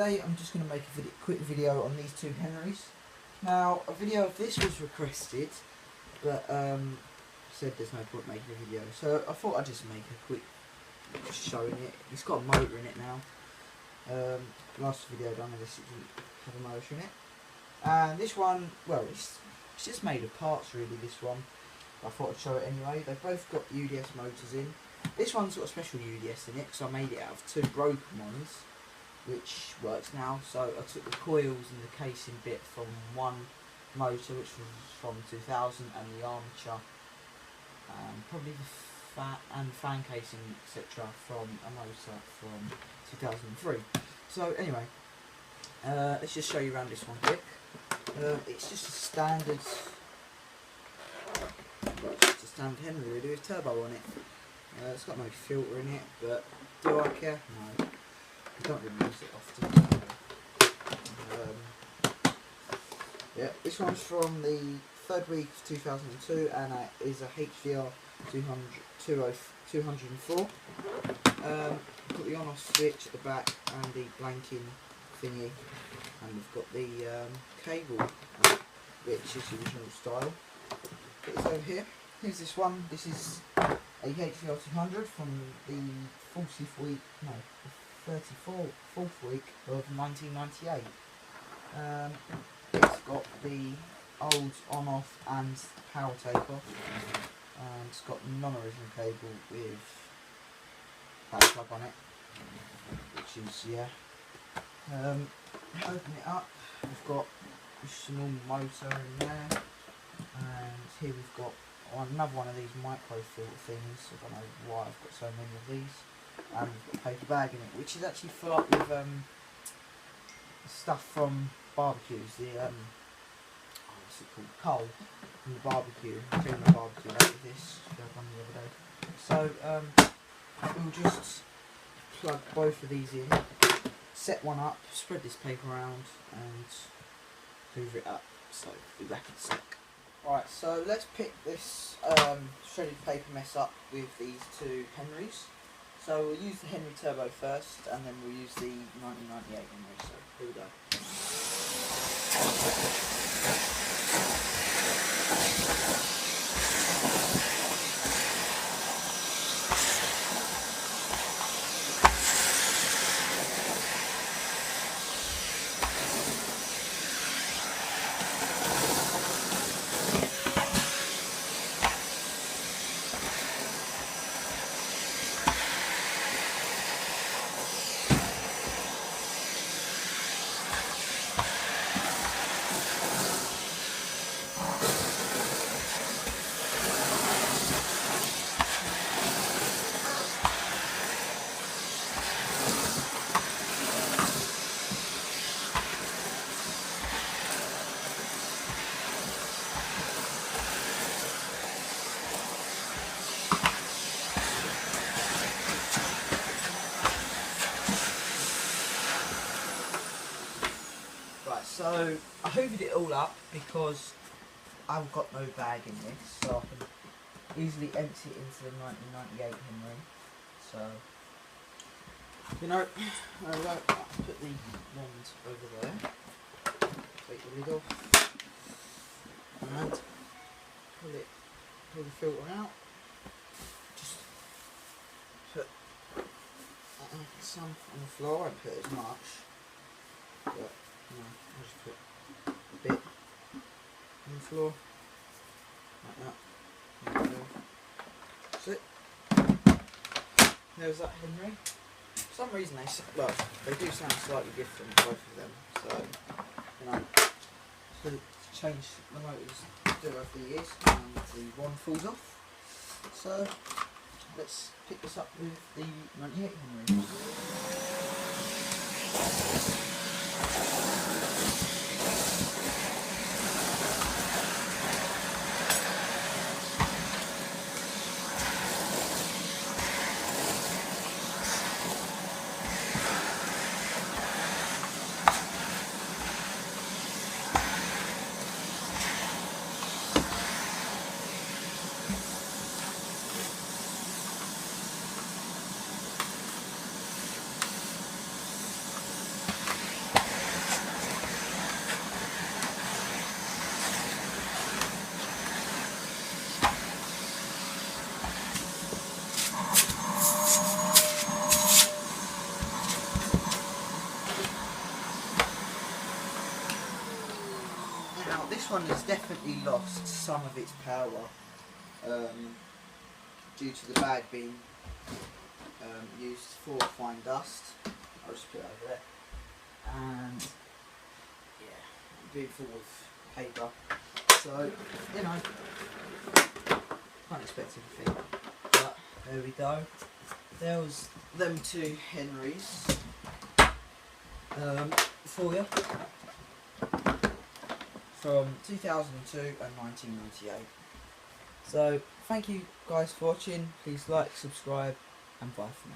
today I'm just going to make a quick video on these two Henrys. Now, a video of this was requested, but said there's no point making a video, so I thought I'd just make a quick showing it. It's got a motor in it now. Last video I done of this, it didn't have a motor in it. And this one, well, it's just made of parts really, this one. I thought I'd show it anyway. They've both got UDS motors in. This one's got a special UDS in it because I made it out of two broken ones, which works now. So I took the coils and the casing bit from one motor, which was from 2000, and the armature, probably the fan casing, etc., from a motor from 2003. So anyway, let's just show you around this one quick. It's just a standard, Henry really with turbo on it. It's got no filter in it, but do I care? No, I don't really use it often. Yeah, this one's from the 3rd week of 2002, and it is a HVR 204. Got the on-off switch at the back and the blanking thingy, and we've got the cable, which is the original style. It's over here. Here's this one. This is a HVR 200 from the 40th week, no, the 34th week of 1998. It's got the old on-off and power take-off, and it's got non-original cable with power plug on it, which is, yeah. Open it up, we've got just a normal motor in there, and here we've got another one of these micro filter things. I don't know why I've got so many of these, and we've got a paper bag in it, which is actually full up with stuff from barbecues, the what's it called, coal from the barbecue, cleaning the barbecue out with this, we had one the other day. So we'll just plug both of these in, set one up, spread this paper around and hoover it up, so we'll be back in a sec. Right, so let's pick this shredded paper mess up with these two Henrys. So we'll use the Henry Turbo first, and then we'll use the 1998 Henry, so here we go. So I hoovered it all up because I've got no bag in this, so I can easily empty it into the 1998 Henry. So, you know, I'll put the wand over there, take the lid off, and pull the filter out. Just put some on the floor. I won't put as much, but no, I'll just put a bit on the floor, like that. There we go. That's it. There's that Henry. For some reason they do sound slightly different, both of them. So, you know, so to change the motors do over the years, and the one falls off. So let's pick this up with the 98 Henry. has definitely lost some of its power due to the bag being used for fine dust. I'll just put it over there. And yeah, being full of paper. So, you know, unexpected thing. But there we go. There was them two Henrys for you from 2002 and 1998. So thank you guys for watching. Please like, subscribe, and bye for now.